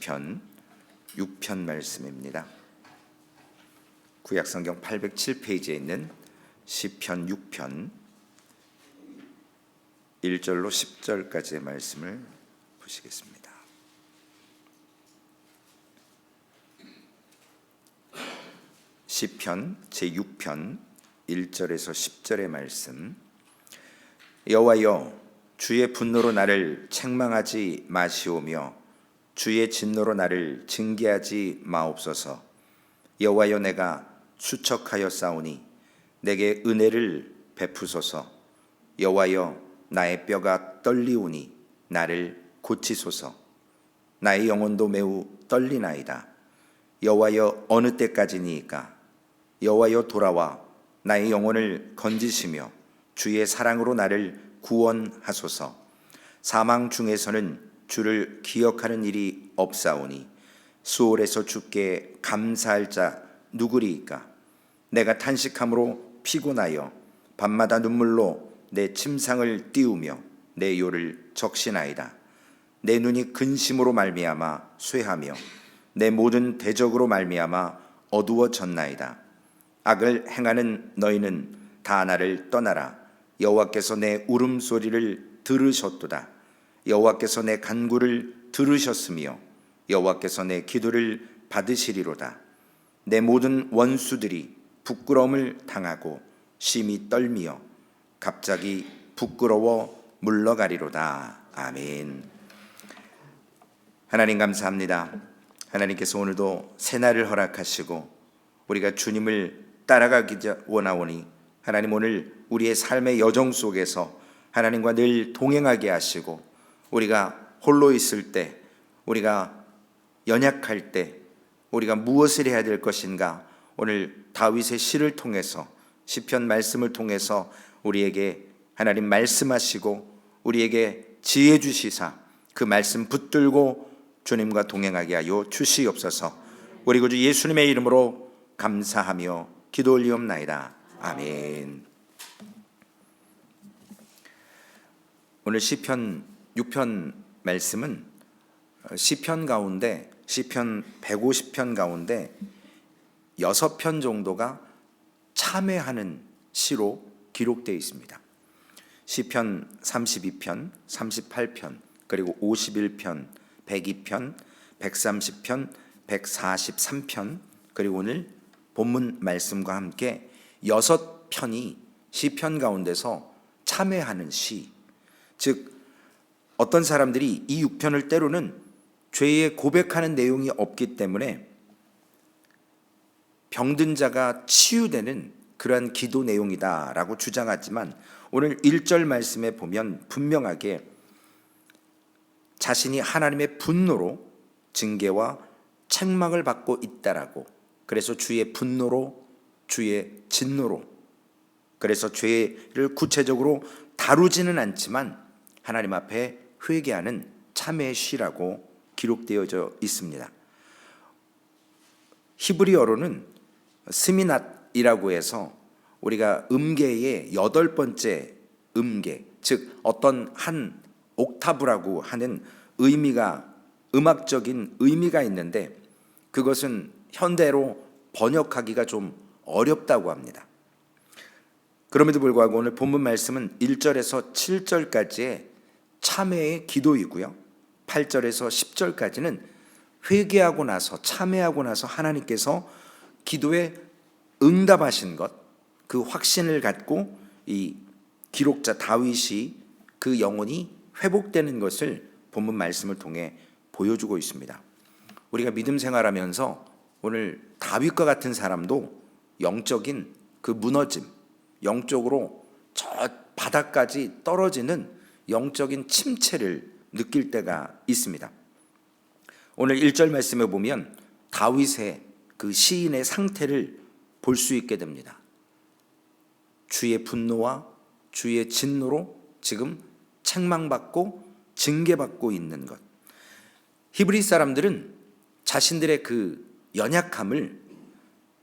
시편 6편 말씀입니다. 구약성경 807페이지에 있는 시편 6편 1절로 10절까지의 말씀을 보시겠습니다. 시편 제6편 1절에서 10절의 말씀. 여호와여, 주의 분노로 나를 책망하지 마시오며 주의 진노로 나를 징계하지 마옵소서. 여호와여, 내가 수척하여 싸우니 내게 은혜를 베푸소서. 여호와여, 나의 뼈가 떨리오니 나를 고치소서. 나의 영혼도 매우 떨리나이다. 여호와여, 어느 때까지니이까? 여호와여, 돌아와 나의 영혼을 건지시며 주의 사랑으로 나를 구원하소서. 사망 중에서는 주를 기억하는 일이 없사오니 수월에서 주께 감사할 자 누구리이까? 내가 탄식함으로 피곤하여 밤마다 눈물로 내 침상을 띄우며 내 요를 적시나이다. 내 눈이 근심으로 말미암아 쇠하며 내 모든 대적으로 말미암아 어두워졌나이다. 악을 행하는 너희는 다 나를 떠나라. 여호와께서 내 울음소리를 들으셨도다. 여호와께서 내 간구를 들으셨으며 여호와께서 내 기도를 받으시리로다. 내 모든 원수들이 부끄러움을 당하고 심히 떨미어 갑자기 부끄러워 물러가리로다. 아멘. 하나님 감사합니다. 하나님께서 오늘도 새날을 허락하시고 우리가 주님을 따라가기 원하오니 하나님, 오늘 우리의 삶의 여정 속에서 하나님과 늘 동행하게 하시고 우리가 홀로 있을 때, 우리가 연약할 때 우리가 무엇을 해야 될 것인가, 오늘 다윗의 시를 통해서, 시편 말씀을 통해서 우리에게 하나님 말씀하시고 우리에게 지혜 주시사 그 말씀 붙들고 주님과 동행하게 하여 주시옵소서. 우리 구주 예수님의 이름으로 감사하며 기도 올리옵나이다. 아멘. 오늘 시편 6편 말씀은 시편 가운데, 시편 150편 가운데 6편 정도가 참회하는 시로 기록되어 있습니다. 시편 32편, 38편, 그리고 51편, 102편, 130편, 143편, 그리고 오늘 본문 말씀과 함께 6편이 시편 가운데서 참회하는 시, 즉 어떤 사람들이 이 6편을 때로는 죄에 고백하는 내용이 없기 때문에 병든 자가 치유되는 그러한 기도 내용이다라고 주장하지만, 오늘 1절 말씀에 보면 분명하게 자신이 하나님의 분노로 징계와 책망을 받고 있다라고, 그래서 주의 분노로, 주의 진노로, 그래서 죄를 구체적으로 다루지는 않지만 하나님 앞에 회개하는 참회의 시라고 기록되어져 있습니다. 히브리어로는 스미낫이라고 해서 우리가 음계의 8번째 음계, 즉 어떤 한 옥타브라고 하는 의미가, 음악적인 의미가 있는데 그것은 현대로 번역하기가 좀 어렵다고 합니다. 그럼에도 불구하고 오늘 본문 말씀은 1절에서 7절까지의 참회의 기도이고요, 8절에서 10절까지는 회개하고 나서, 참회하고 나서 하나님께서 기도에 응답하신 것, 그 확신을 갖고 이 기록자 다윗이 그 영혼이 회복되는 것을 본문 말씀을 통해 보여주고 있습니다. 우리가 믿음 생활하면서 오늘 다윗과 같은 사람도 영적인 그 무너짐, 영적으로 저 바닥까지 떨어지는 영적인 침체를 느낄 때가 있습니다. 오늘 1절 말씀에 보면 다윗의 그 시인의 상태를 볼 수 있게 됩니다. 주의 분노와 주의 진노로 지금 책망받고 징계받고 있는 것. 히브리 사람들은 자신들의 그 연약함을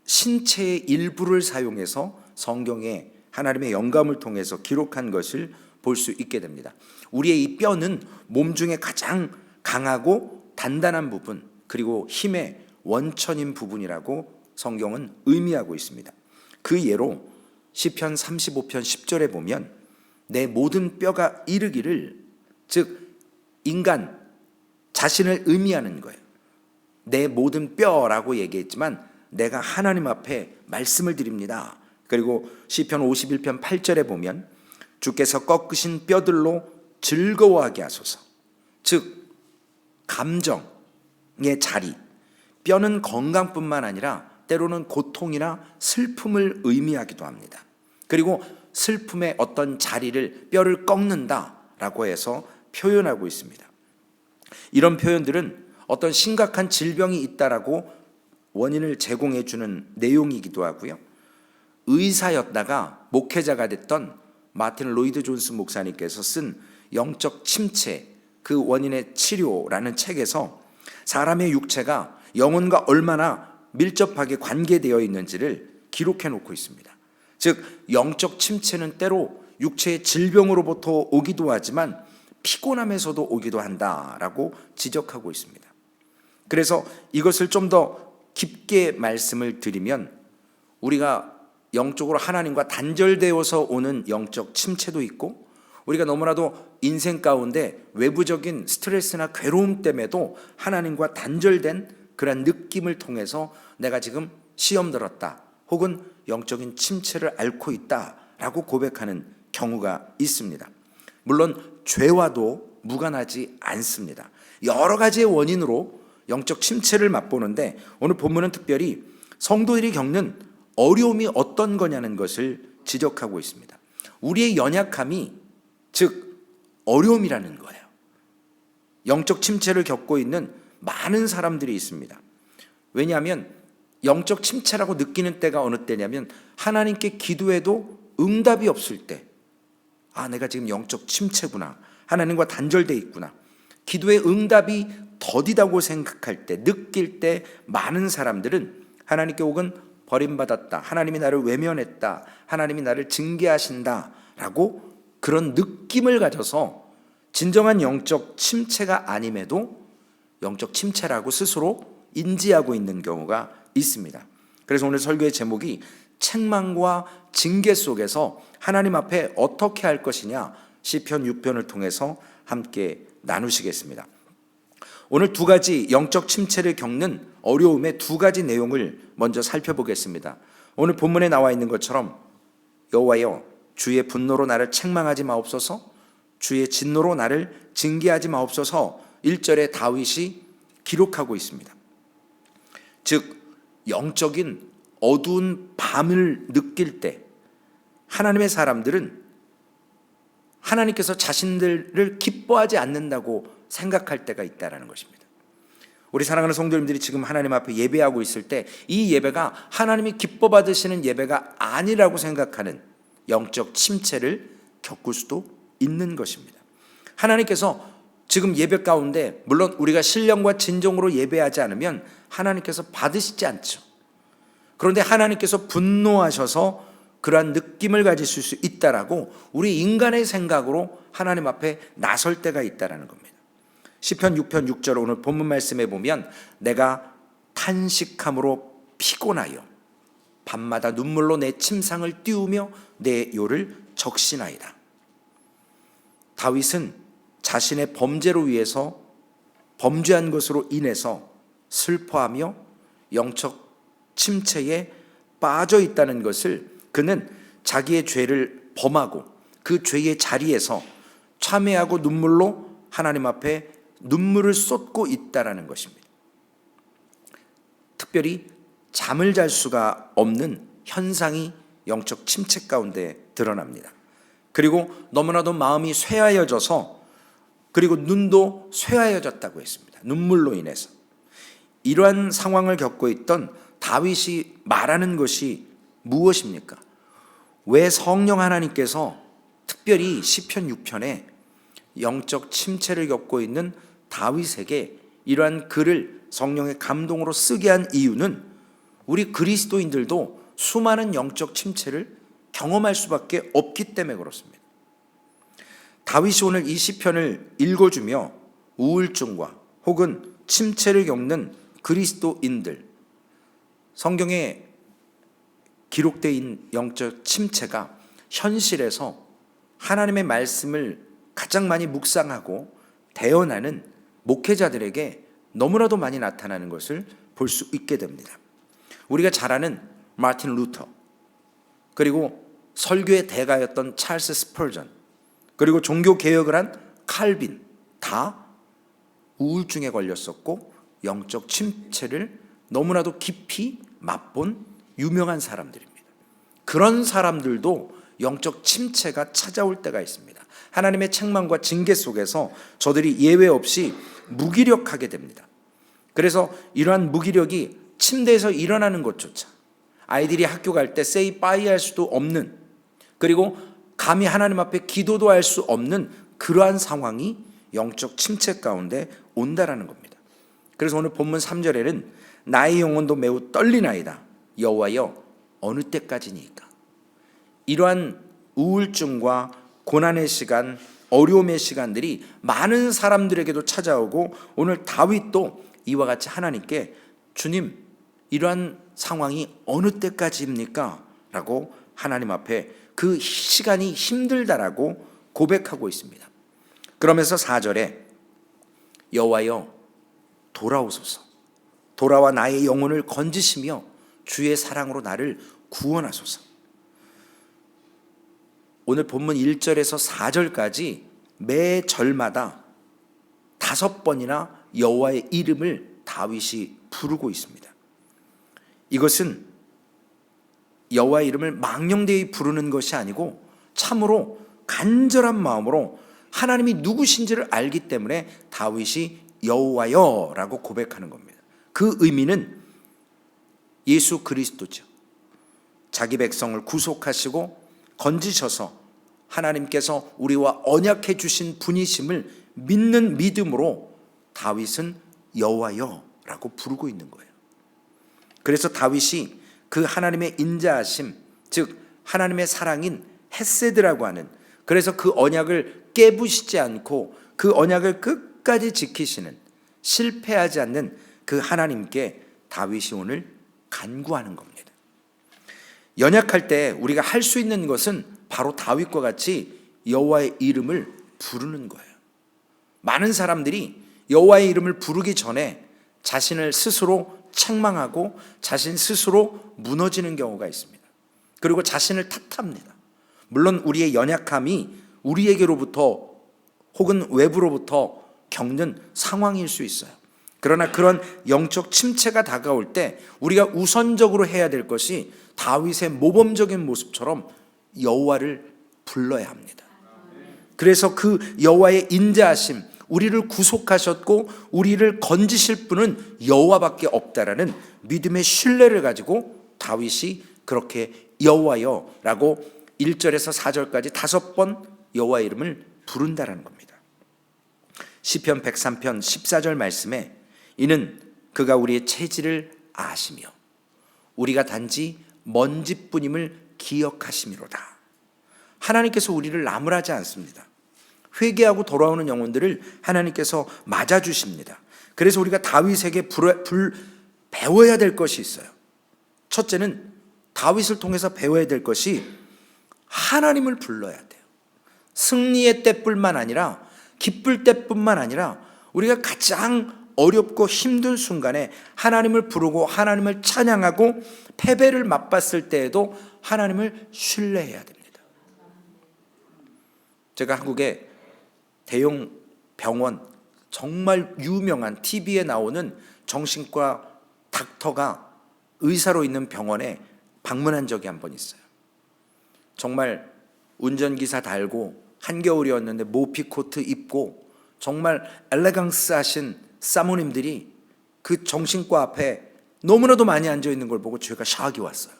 신체의 일부를 사용해서 성경에 하나님의 영감을 통해서 기록한 것을 볼 수 있게 됩니다. 우리의 이 뼈는 몸 중에 가장 강하고 단단한 부분, 그리고 힘의 원천인 부분이라고 성경은 의미하고 있습니다. 그 예로 시편 35편 10절에 보면 내 모든 뼈가 이르기를, 즉 인간 자신을 의미하는 거예요. 내 모든 뼈라고 얘기했지만 내가 하나님 앞에 말씀을 드립니다. 그리고 시편 51편 8절에 보면 주께서 꺾으신 뼈들로 즐거워하게 하소서. 즉 감정의 자리, 뼈는 건강뿐만 아니라 때로는 고통이나 슬픔을 의미하기도 합니다. 그리고 슬픔의 어떤 자리를, 뼈를 꺾는다라고 해서 표현하고 있습니다. 이런 표현들은 어떤 심각한 질병이 있다라고 원인을 제공해 주는 내용이기도 하고요. 의사였다가 목회자가 됐던 마틴 로이드 존스 목사님께서 쓴 영적 침체, 그 원인의 치료라는 책에서 사람의 육체가 영혼과 얼마나 밀접하게 관계되어 있는지를 기록해 놓고 있습니다. 즉 영적 침체는 때로 육체의 질병으로부터 오기도 하지만 피곤함에서도 오기도 한다라고 지적하고 있습니다. 그래서 이것을 좀 더 깊게 말씀을 드리면, 우리가 영적으로 하나님과 단절되어서 오는 영적 침체도 있고, 우리가 너무나도 인생 가운데 외부적인 스트레스나 괴로움 때문에도 하나님과 단절된 그런 느낌을 통해서 내가 지금 시험 들었다, 혹은 영적인 침체를 앓고 있다라고 고백하는 경우가 있습니다. 물론 죄와도 무관하지 않습니다. 여러 가지의 원인으로 영적 침체를 맛보는데, 오늘 본문은 특별히 성도들이 겪는 어려움이 어떤 거냐는 것을 지적하고 있습니다. 우리의 연약함이 즉 어려움이라는 거예요. 영적 침체를 겪고 있는 많은 사람들이 있습니다. 왜냐하면 영적 침체라고 느끼는 때가 어느 때냐면, 하나님께 기도해도 응답이 없을 때, 내가 지금 영적 침체구나, 하나님과 단절돼 있구나, 기도의 응답이 더디다고 생각할 때, 느낄 때 많은 사람들은 하나님께 혹은 버림받았다, 하나님이 나를 외면했다, 하나님이 나를 징계하신다 라고 그런 느낌을 가져서 진정한 영적 침체가 아님에도 영적 침체라고 스스로 인지하고 있는 경우가 있습니다. 그래서 오늘 설교의 제목이 책망과 징계 속에서 하나님 앞에 어떻게 할 것이냐, 시편 6편을 통해서 함께 나누시겠습니다. 오늘 두 가지 영적 침체를 겪는 어려움의 두 가지 내용을 먼저 살펴보겠습니다. 오늘 본문에 나와 있는 것처럼 여호와여 주의 분노로 나를 책망하지 마옵소서, 주의 진노로 나를 징계하지 마옵소서, 1절에 다윗이 기록하고 있습니다. 즉 영적인 어두운 밤을 느낄 때 하나님의 사람들은 하나님께서 자신들을 기뻐하지 않는다고 생각할 때가 있다는 것입니다. 우리 사랑하는 성도님들이 지금 하나님 앞에 예배하고 있을 때 이 예배가 하나님이 기뻐 받으시는 예배가 아니라고 생각하는 영적 침체를 겪을 수도 있는 것입니다. 하나님께서 지금 예배 가운데, 물론 우리가 신령과 진정으로 예배하지 않으면 하나님께서 받으시지 않죠. 그런데 하나님께서 분노하셔서 그러한 느낌을 가지실 수 있다라고 우리 인간의 생각으로 하나님 앞에 나설 때가 있다라는 겁니다. 시편 6편 6절 오늘 본문 말씀에 보면 내가 탄식함으로 피곤하여 밤마다 눈물로 내 침상을 띄우며 내 요를 적시나이다. 다윗은 자신의 범죄로 위해서, 범죄한 것으로 인해서 슬퍼하며 영적 침체에 빠져 있다는 것을, 그는 자기의 죄를 범하고 그 죄의 자리에서 참회하고 눈물로 하나님 앞에 눈물을 쏟고 있다라는 것입니다. 특별히 잠을 잘 수가 없는 현상이 영적 침체 가운데 드러납니다. 그리고 너무나도 마음이 쇠하여져서, 그리고 눈도 쇠하여졌다고 했습니다. 눈물로 인해서. 이러한 상황을 겪고 있던 다윗이 말하는 것이 무엇입니까? 왜 성령 하나님께서 특별히 시편 6편에 영적 침체를 겪고 있는 다윗에게 이러한 글을 성령의 감동으로 쓰게 한 이유는, 우리 그리스도인들도 수많은 영적 침체를 경험할 수밖에 없기 때문에 그렇습니다. 다윗이 오늘 이 시편을 읽어주며 우울증과 혹은 침체를 겪는 그리스도인들, 성경에 기록된 영적 침체가 현실에서 하나님의 말씀을 가장 많이 묵상하고 대언하는 목회자들에게 너무나도 많이 나타나는 것을 볼 수 있게 됩니다. 우리가 잘 아는 마틴 루터, 그리고 설교의 대가였던 찰스 스펄전, 그리고 종교 개혁을 한 칼빈, 다 우울증에 걸렸었고 영적 침체를 너무나도 깊이 맛본 유명한 사람들입니다. 그런 사람들도 영적 침체가 찾아올 때가 있습니다. 하나님의 책망과 징계 속에서 저들이 예외 없이 무기력하게 됩니다. 그래서 이러한 무기력이 침대에서 일어나는 것조차, 아이들이 학교 갈 때 say bye 할 수도 없는, 그리고 감히 하나님 앞에 기도도 할 수 없는 그러한 상황이 영적 침체 가운데 온다라는 겁니다. 그래서 오늘 본문 3절에는 나의 영혼도 매우 떨리나이다. 여호와여 어느 때까지니까. 이러한 우울증과 고난의 시간, 어려움의 시간들이 많은 사람들에게도 찾아오고, 오늘 다윗도 이와 같이 하나님께 주님, 이러한 상황이 어느 때까지입니까? 라고 하나님 앞에 그 시간이 힘들다라고 고백하고 있습니다. 그러면서 4절에 여호와여 돌아오소서, 돌아와 나의 영혼을 건지시며 주의 사랑으로 나를 구원하소서. 오늘 본문 1절에서 4절까지 매 절마다 5번이나 여호와의 이름을 다윗이 부르고 있습니다. 이것은 여호와의 이름을 망령되이 부르는 것이 아니고 참으로 간절한 마음으로 하나님이 누구신지를 알기 때문에 다윗이 여호와여라고 고백하는 겁니다. 그 의미는 예수 그리스도죠. 자기 백성을 구속하시고 건지셔서 하나님께서 우리와 언약해 주신 분이심을 믿는 믿음으로 다윗은 여호와여라고 부르고 있는 거예요. 그래서 다윗이 그 하나님의 인자하심, 즉 하나님의 사랑인 헤세드라고 하는, 그래서 그 언약을 깨부시지 않고 그 언약을 끝까지 지키시는, 실패하지 않는 그 하나님께 다윗이 오늘 간구하는 겁니다. 연약할 때 우리가 할 수 있는 것은 바로 다윗과 같이 여호와의 이름을 부르는 거예요. 많은 사람들이 여호와의 이름을 부르기 전에 자신을 스스로 책망하고 자신 스스로 무너지는 경우가 있습니다. 그리고 자신을 탓합니다. 물론 우리의 연약함이 우리에게로부터 혹은 외부로부터 겪는 상황일 수 있어요. 그러나 그런 영적 침체가 다가올 때 우리가 우선적으로 해야 될 것이 다윗의 모범적인 모습처럼 여호와를 불러야 합니다. 그래서 그 여호와의 인자하심, 우리를 구속하셨고 우리를 건지실 분은 여호와밖에 없다라는 믿음의 신뢰를 가지고 다윗이 그렇게 여호와여라고 1절에서 4절까지 5번 여호와의 이름을 부른다라는 겁니다. 시편 103편 14절 말씀에 이는 그가 우리의 체질을 아시며 우리가 단지 먼지뿐임을 기억하심이로다. 하나님께서 우리를 나무라지 않습니다. 회개하고 돌아오는 영혼들을 하나님께서 맞아주십니다. 그래서 우리가 다윗에게 배워야 될 것이 있어요. 첫째는 다윗을 통해서 배워야 될 것이 하나님을 불러야 돼요. 승리의 때뿐만 아니라 기쁠 때뿐만 아니라 우리가 가장 어렵고 힘든 순간에 하나님을 부르고 하나님을 찬양하고 패배를 맛봤을 때에도 하나님을 신뢰해야 됩니다. 제가 한국에 대형 병원, 정말 유명한 TV에 나오는 정신과 닥터가 의사로 있는 병원에 방문한 적이 한 번 있어요. 정말 운전기사 달고 한겨울이었는데 모피코트 입고 정말 엘레강스 하신 사모님들이 그 정신과 앞에 너무나도 많이 앉아있는 걸 보고 제가 샥이 왔어요.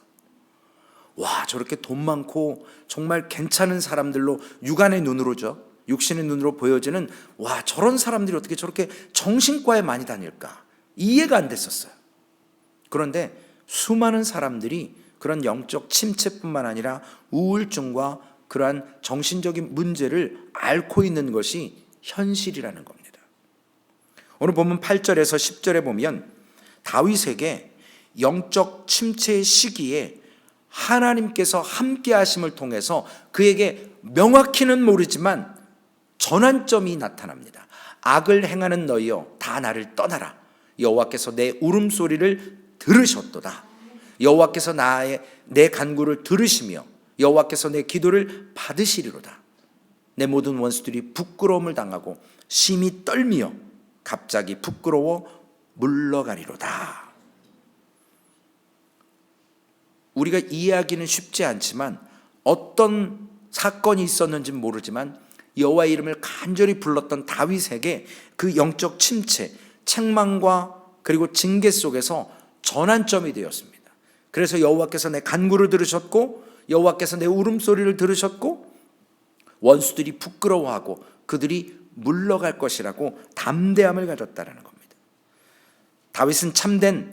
와, 저렇게 돈 많고 정말 괜찮은 사람들로, 육안의 눈으로죠, 육신의 눈으로 보여지는, 와, 저런 사람들이 어떻게 저렇게 정신과에 많이 다닐까 이해가 안 됐었어요. 그런데 수많은 사람들이 그런 영적 침체뿐만 아니라 우울증과 그러한 정신적인 문제를 앓고 있는 것이 현실이라는 겁니다. 오늘 보면 8절에서 10절에 보면 다윗에게 영적 침체의 시기에 하나님께서 함께 하심을 통해서 그에게 명확히는 모르지만 전환점이 나타납니다. 악을 행하는 너희여 다 나를 떠나라. 여호와께서 내 울음소리를 들으셨도다. 여호와께서 내 간구를 들으시며 여호와께서 내 기도를 받으시리로다. 내 모든 원수들이 부끄러움을 당하고 심히 떨미어 갑자기 부끄러워 물러가리로다. 우리가 이해하기는 쉽지 않지만 어떤 사건이 있었는지 모르지만 여호와의 이름을 간절히 불렀던 다윗에게 그 영적 침체, 책망과 그리고 징계 속에서 전환점이 되었습니다. 그래서 여호와께서 내 간구를 들으셨고 여호와께서 내 울음소리를 들으셨고 원수들이 부끄러워하고 그들이 물러갈 것이라고 담대함을 가졌다는 겁니다. 다윗은 참된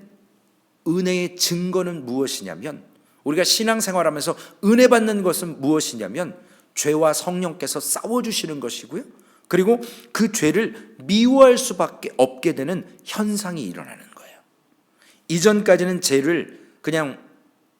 은혜의 증거는 무엇이냐면, 우리가 신앙생활하면서 은혜 받는 것은 무엇이냐면 죄와 성령께서 싸워주시는 것이고요, 그리고 그 죄를 미워할 수밖에 없게 되는 현상이 일어나는 거예요. 이전까지는 죄를 그냥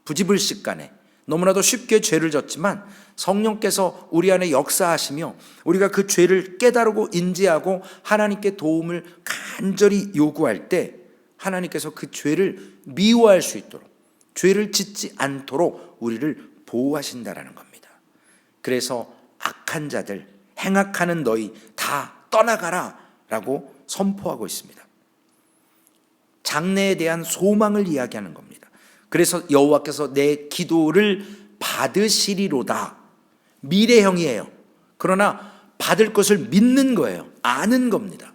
부지불식간에 너무나도 쉽게 죄를 졌지만 성령께서 우리 안에 역사하시며 우리가 그 죄를 깨달고 인지하고 하나님께 도움을 간절히 요구할 때 하나님께서 그 죄를 미워할 수 있도록, 죄를 짓지 않도록 우리를 보호하신다라는 겁니다. 그래서 악한 자들, 행악하는 너희 다 떠나가라 라고 선포하고 있습니다. 장래에 대한 소망을 이야기하는 겁니다. 그래서 여호와께서 내 기도를 받으시리로다. 미래형이에요. 그러나 받을 것을 믿는 거예요. 아는 겁니다.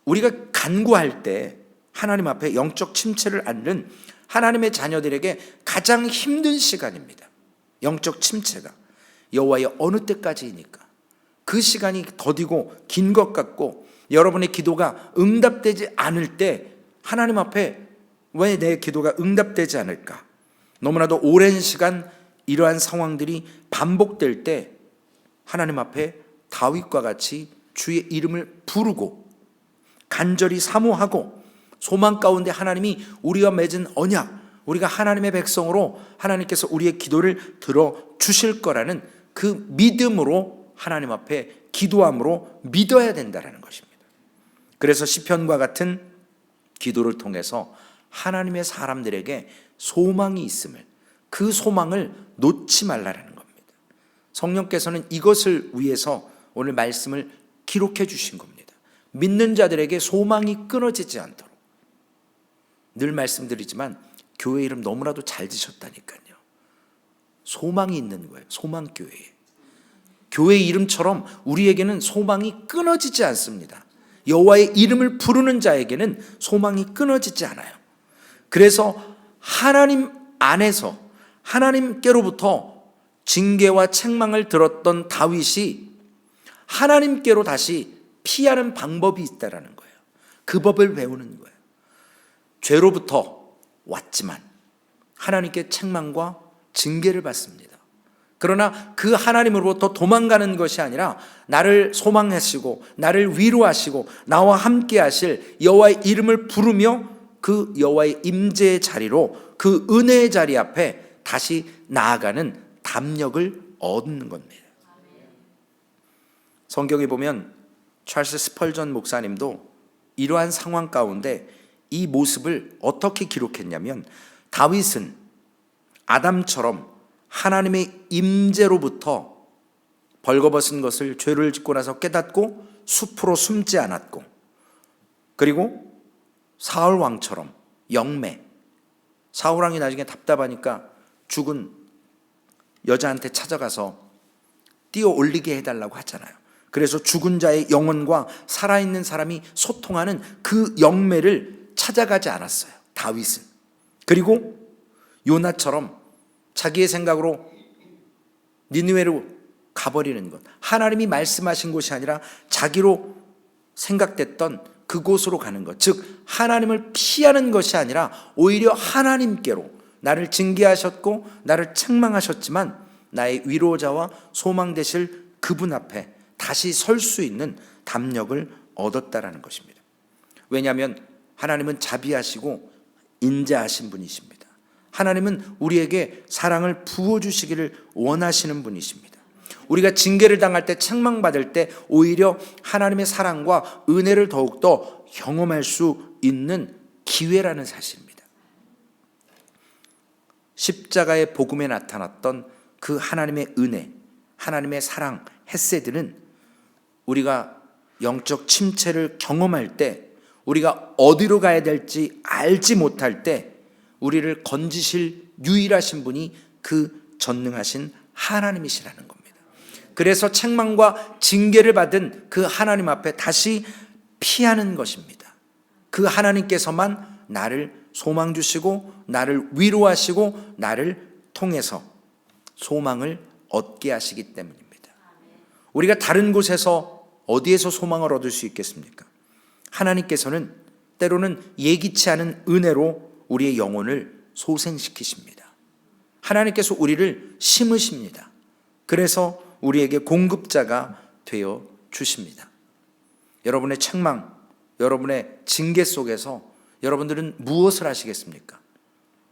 우리가 간구할 때 하나님 앞에 영적 침체를 앓는 하나님의 자녀들에게 가장 힘든 시간입니다. 영적 침체가 여호와의 어느 때까지이니까 그 시간이 더디고 긴 것 같고 여러분의 기도가 응답되지 않을 때 하나님 앞에 왜 내 기도가 응답되지 않을까? 너무나도 오랜 시간 이러한 상황들이 반복될 때 하나님 앞에 다윗과 같이 주의 이름을 부르고 간절히 사모하고 소망 가운데 하나님이 우리가 맺은 언약, 우리가 하나님의 백성으로 하나님께서 우리의 기도를 들어주실 거라는 그 믿음으로 하나님 앞에 기도함으로 믿어야 된다는 것입니다. 그래서 시편과 같은 기도를 통해서 하나님의 사람들에게 소망이 있음을, 그 소망을 놓지 말라는 겁니다. 성령께서는 이것을 위해서 오늘 말씀을 기록해 주신 겁니다. 믿는 자들에게 소망이 끊어지지 않도록. 늘 말씀드리지만 교회 이름 너무나도 잘 지셨다니까요. 소망이 있는 거예요. 소망교회. 교회 이름처럼 우리에게는 소망이 끊어지지 않습니다. 여호와의 이름을 부르는 자에게는 소망이 끊어지지 않아요. 그래서 하나님 안에서 하나님께로부터 징계와 책망을 들었던 다윗이 하나님께로 다시 피하는 방법이 있다라는 거예요. 그 법을 배우는 거예요. 죄로부터 왔지만 하나님께 책망과 징계를 받습니다. 그러나 그 하나님으로부터 도망가는 것이 아니라 나를 소망하시고 나를 위로하시고 나와 함께 하실 여호와의 이름을 부르며 그 여호와의 임재의 자리로, 그 은혜의 자리 앞에 다시 나아가는 담력을 얻는 겁니다. 성경에 보면 찰스 스펄전 목사님도 이러한 상황 가운데 이 모습을 어떻게 기록했냐면, 다윗은 아담처럼 하나님의 임재로부터 벌거벗은 것을, 죄를 짓고 나서 깨닫고 숲으로 숨지 않았고, 그리고 사울 왕처럼 영매, 사울 왕이 나중에 답답하니까 죽은 여자한테 찾아가서 띄어 올리게 해달라고 하잖아요. 그래서 죽은 자의 영혼과 살아있는 사람이 소통하는 그 영매를 찾아가지 않았어요, 다윗은. 그리고 요나처럼 자기의 생각으로 니느웨로 가버리는 것, 하나님이 말씀하신 곳이 아니라 자기로 생각됐던 그곳으로 가는 것, 즉 하나님을 피하는 것이 아니라 오히려 하나님께로, 나를 징계하셨고 나를 책망하셨지만 나의 위로자와 소망 되실 그분 앞에 다시 설 수 있는 담력을 얻었다라는 것입니다. 왜냐하면 하나님은 자비하시고 인자하신 분이십니다. 하나님은 우리에게 사랑을 부어주시기를 원하시는 분이십니다. 우리가 징계를 당할 때, 책망받을 때 오히려 하나님의 사랑과 은혜를 더욱더 경험할 수 있는 기회라는 사실입니다. 십자가의 복음에 나타났던 그 하나님의 은혜, 하나님의 사랑, 헤세드는 우리가 영적 침체를 경험할 때, 우리가 어디로 가야 될지 알지 못할 때 우리를 건지실 유일하신 분이 그 전능하신 하나님이시라는 겁니다. 그래서 책망과 징계를 받은 그 하나님 앞에 다시 피하는 것입니다. 그 하나님께서만 나를 소망 주시고 나를 위로하시고 나를 통해서 소망을 얻게 하시기 때문입니다. 우리가 다른 곳에서 어디에서 소망을 얻을 수 있겠습니까? 하나님께서는 때로는 예기치 않은 은혜로 우리의 영혼을 소생시키십니다. 하나님께서 우리를 심으십니다. 그래서 우리에게 공급자가 되어 주십니다. 여러분의 책망, 여러분의 징계 속에서 여러분들은 무엇을 하시겠습니까?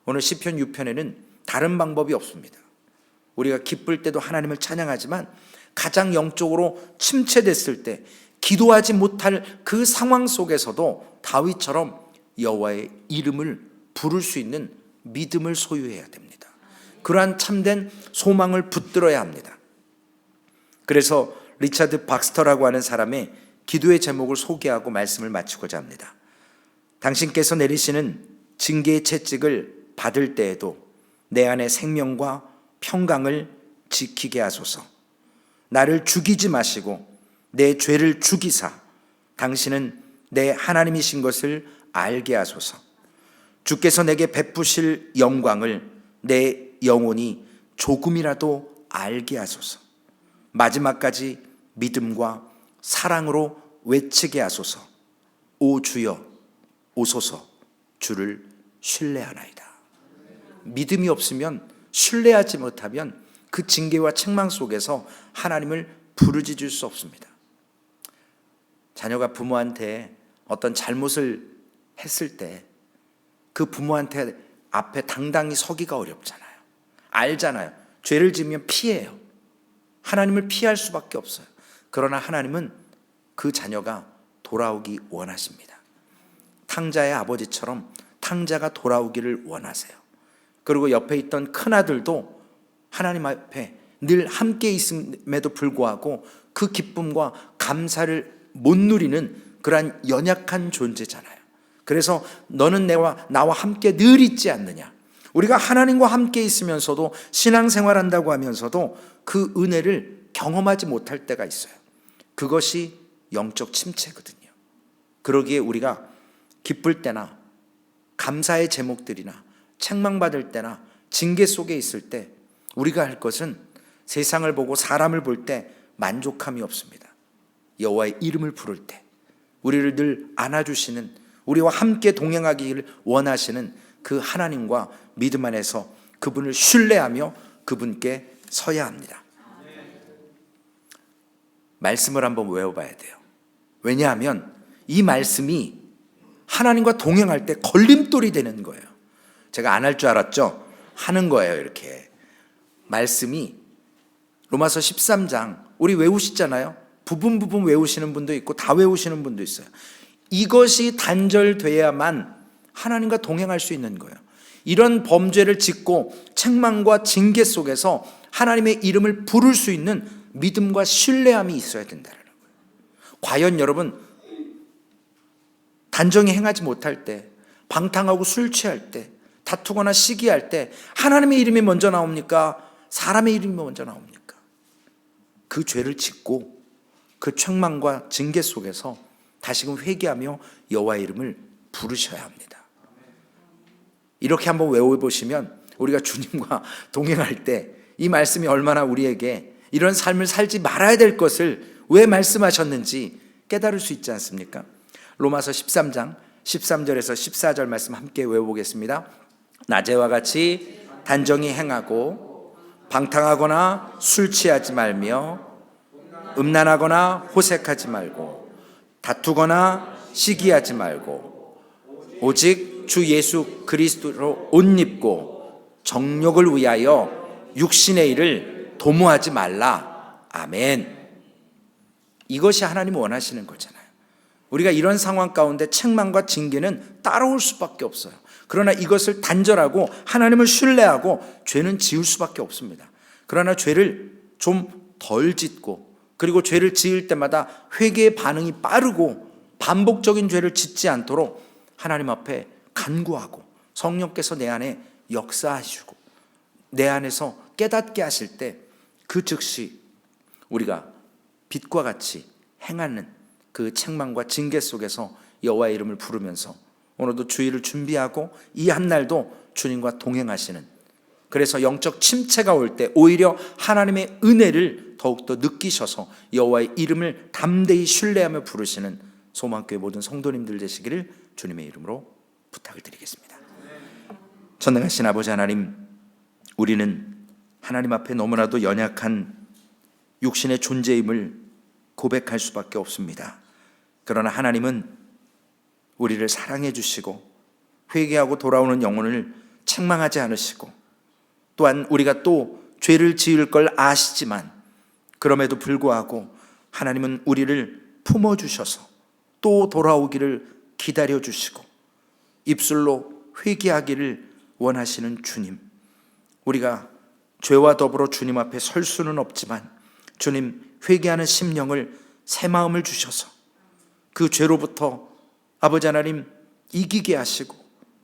오늘 시편 6편에는 다른 방법이 없습니다. 우리가 기쁠 때도 하나님을 찬양하지만 가장 영적으로 침체됐을 때, 기도하지 못할 그 상황 속에서도 다윗처럼 여호와의 이름을 부를 수 있는 믿음을 소유해야 됩니다. 그러한 참된 소망을 붙들어야 합니다. 그래서 리차드 박스터라고 하는 사람의 기도의 제목을 소개하고 말씀을 마치고자 합니다. 당신께서 내리시는 징계의 채찍을 받을 때에도 내 안에 생명과 평강을 지키게 하소서. 나를 죽이지 마시고 내 죄를 죽이사 당신은 내 하나님이신 것을 알게 하소서. 주께서 내게 베푸실 영광을 내 영혼이 조금이라도 알게 하소서. 마지막까지 믿음과 사랑으로 외치게 하소서. 오 주여 오소서. 주를 신뢰하나이다. 믿음이 없으면, 신뢰하지 못하면 그 징계와 책망 속에서 하나님을 부르짖을 수 없습니다. 자녀가 부모한테 어떤 잘못을 했을 때 그 부모한테 앞에 당당히 서기가 어렵잖아요. 알잖아요. 죄를 지으면 피해요. 하나님을 피할 수밖에 없어요. 그러나 하나님은 그 자녀가 돌아오기 원하십니다. 탕자의 아버지처럼 탕자가 돌아오기를 원하세요. 그리고 옆에 있던 큰아들도 하나님 앞에 늘 함께 있음에도 불구하고 그 기쁨과 감사를 못 누리는 그러한 연약한 존재잖아요. 그래서 너는 나와 함께 늘 있지 않느냐. 우리가 하나님과 함께 있으면서도 신앙생활한다고 하면서도 그 은혜를 경험하지 못할 때가 있어요. 그것이 영적 침체거든요. 그러기에 우리가 기쁠 때나 감사의 제목들이나 책망받을 때나 징계 속에 있을 때 우리가 할 것은 세상을 보고 사람을 볼 때 만족함이 없습니다. 여호와의 이름을 부를 때 우리를 늘 안아주시는, 우리와 함께 동행하기를 원하시는 그 하나님과 믿음 안에서 그분을 신뢰하며 그분께 서야 합니다. 말씀을 한번 외워봐야 돼요. 왜냐하면 이 말씀이 하나님과 동행할 때 걸림돌이 되는 거예요. 제가 안 할 줄 알았죠? 하는 거예요. 이렇게 말씀이 로마서 13장 우리 외우시잖아요. 부분 외우시는 분도 있고 다 외우시는 분도 있어요. 이것이 단절돼야만 하나님과 동행할 수 있는 거예요. 이런 범죄를 짓고 책망과 징계 속에서 하나님의 이름을 부를 수 있는 믿음과 신뢰함이 있어야 된다는 거예요. 과연 여러분 단정히 행하지 못할 때, 방탕하고 술 취할 때, 다투거나 시기할 때 하나님의 이름이 먼저 나옵니까? 사람의 이름이 먼저 나옵니까? 그 죄를 짓고 그 책망과 징계 속에서 다시금 회개하며 여호와의 이름을 부르셔야 합니다. 이렇게 한번 외워보시면 우리가 주님과 동행할 때 이 말씀이 얼마나 우리에게 이런 삶을 살지 말아야 될 것을 왜 말씀하셨는지 깨달을 수 있지 않습니까? 로마서 13장 13절에서 14절 말씀 함께 외워보겠습니다. 낮에와 같이 단정히 행하고 방탕하거나 술 취하지 말며 음란하거나 호색하지 말고 다투거나 시기하지 말고 오직 주 예수 그리스도로 옷 입고 정욕을 위하여 육신의 일을 도모하지 말라. 아멘. 이것이 하나님 원하시는 거잖아요. 우리가 이런 상황 가운데 책망과 징계는 따라올 수밖에 없어요. 그러나 이것을 단절하고 하나님을 신뢰하고 죄는 지을 수밖에 없습니다. 그러나 죄를 좀 덜 짓고, 그리고 죄를 지을 때마다 회개의 반응이 빠르고 반복적인 죄를 짓지 않도록 하나님 앞에 간구하고, 성령께서 내 안에 역사하시고 내 안에서 깨닫게 하실 때 그 즉시 우리가 빛과 같이 행하는 그 책망과 징계 속에서 여호와의 이름을 부르면서 오늘도 주일을 준비하고 이 한 날도 주님과 동행하시는, 그래서 영적 침체가 올 때 오히려 하나님의 은혜를 더욱더 느끼셔서 여호와의 이름을 담대히 신뢰하며 부르시는 소망교회 모든 성도님들 되시기를 주님의 이름으로 부탁을 드리겠습니다. 전능하신 아버지 하나님, 우리는 하나님 앞에 너무나도 연약한 육신의 존재임을 고백할 수밖에 없습니다. 그러나 하나님은 우리를 사랑해 주시고 회개하고 돌아오는 영혼을 책망하지 않으시고, 또한 우리가 또 죄를 지을 걸 아시지만 그럼에도 불구하고 하나님은 우리를 품어주셔서 또 돌아오기를 기다려주시고 입술로 회개하기를 원하시는 주님, 우리가 죄와 더불어 주님 앞에 설 수는 없지만 주님, 회개하는 심령을 새 마음을 주셔서 그 죄로부터 아버지 하나님 이기게 하시고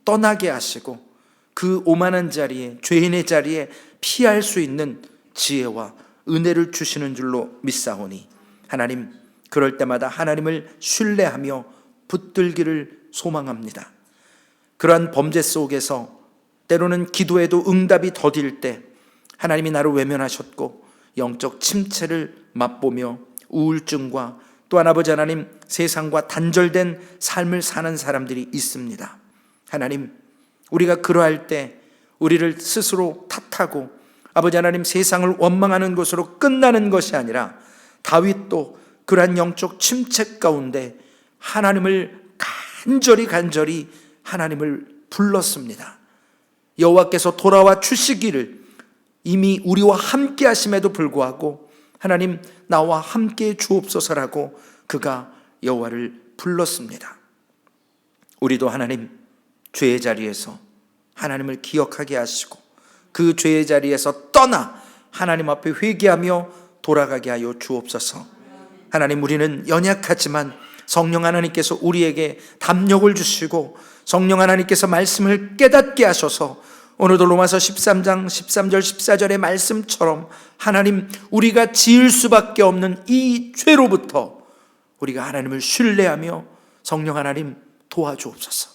떠나게 하시고 그 오만한 자리에, 죄인의 자리에 피할 수 있는 지혜와 은혜를 주시는 줄로 믿사오니 하나님, 그럴 때마다 하나님을 신뢰하며 붙들기를 소망합니다. 그러한 범죄 속에서 때로는 기도에도 응답이 더딜 때 하나님이 나를 외면하셨고 영적 침체를 맛보며 우울증과 또한 아버지 하나님 세상과 단절된 삶을 사는 사람들이 있습니다. 하나님, 우리가 그러할 때 우리를 스스로 탓하고 아버지 하나님 세상을 원망하는 것으로 끝나는 것이 아니라 다윗도 그러한 영적 침체 가운데 하나님을 간절히 하나님을 불렀습니다. 여호와께서 돌아와 주시기를 이미 우리와 함께 하심에도 불구하고 하나님, 나와 함께 주옵소서라고 그가 여호와를 불렀습니다. 우리도 하나님, 죄의 자리에서 하나님을 기억하게 하시고 그 죄의 자리에서 떠나 하나님 앞에 회개하며 돌아가게 하여 주옵소서. 하나님, 우리는 연약하지만 성령 하나님께서 우리에게 담력을 주시고 성령 하나님께서 말씀을 깨닫게 하셔서 오늘도 로마서 13장 13절 14절의 말씀처럼 하나님, 우리가 지을 수밖에 없는 이 죄로부터 우리가 하나님을 신뢰하며 성령 하나님 도와주옵소서.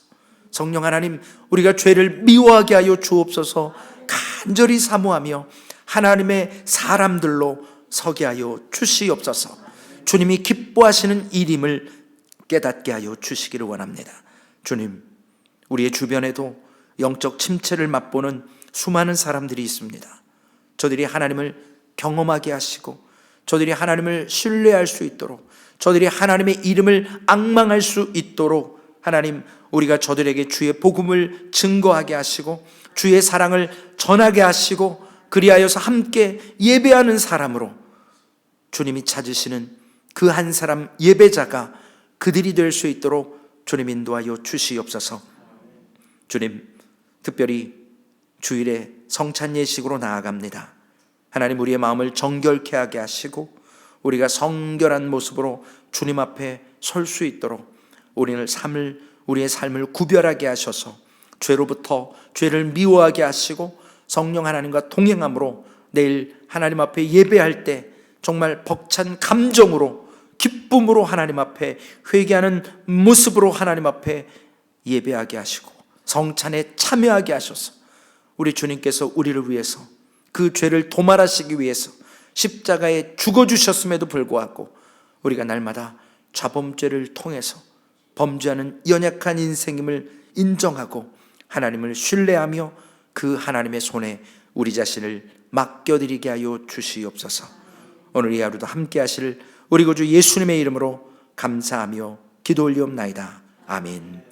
성령 하나님, 우리가 죄를 미워하게 하여 주옵소서. 간절히 사모하며 하나님의 사람들로 서게 하여 주시옵소서. 주님이 기뻐하시는 일임을 깨닫게 하여 주시기를 원합니다. 주님, 우리의 주변에도 영적 침체를 맛보는 수많은 사람들이 있습니다. 저들이 하나님을 경험하게 하시고 저들이 하나님을 신뢰할 수 있도록, 저들이 하나님의 이름을 앙망할 수 있도록 하나님, 우리가 저들에게 주의 복음을 증거하게 하시고 주의 사랑을 전하게 하시고 그리하여서 함께 예배하는 사람으로 주님이 찾으시는 그 한 사람 예배자가 그들이 될 수 있도록 주님 인도하여 주시옵소서. 주님, 특별히 주일에 성찬 예식으로 나아갑니다. 하나님, 우리의 마음을 정결케 하게 하시고 우리가 성결한 모습으로 주님 앞에 설 수 있도록 우리의 삶을 구별하게 하셔서 죄로부터 죄를 미워하게 하시고 성령 하나님과 동행함으로 내일 하나님 앞에 예배할 때 정말 벅찬 감정으로 기쁨으로 하나님 앞에 회개하는 모습으로 하나님 앞에 예배하게 하시고 성찬에 참여하게 하셔서 우리 주님께서 우리를 위해서 그 죄를 도말하시기 위해서 십자가에 죽어주셨음에도 불구하고 우리가 날마다 자범죄를 통해서 범죄하는 연약한 인생임을 인정하고 하나님을 신뢰하며 그 하나님의 손에 우리 자신을 맡겨드리게 하여 주시옵소서. 오늘 이 하루도 함께 하실 우리 구주 예수님의 이름으로 감사하며 기도 올리옵나이다. 아멘.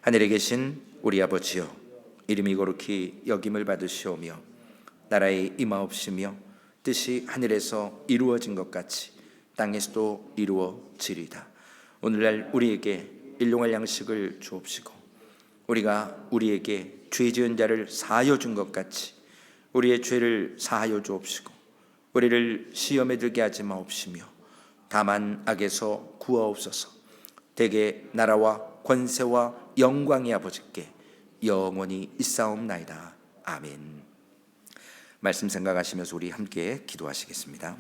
하늘에 계신 우리 아버지여, 이름이 거룩히 여김을 받으시오며 나라의 임하옵시며 뜻이 하늘에서 이루어진 것 같이 땅에서도 이루어지리이다. 오늘날 우리에게 일용할 양식을 주옵시고 우리가 우리에게 죄 지은 자를 사하여 준 것 같이 우리의 죄를 사하여 주옵시고 우리를 시험에 들게 하지 마옵시며 다만 악에서 구하옵소서. 대개 나라와 권세와 영광이 아버지께 영원히 있사옵나이다. 아멘. 말씀 생각하시면서 우리 함께 기도하시겠습니다.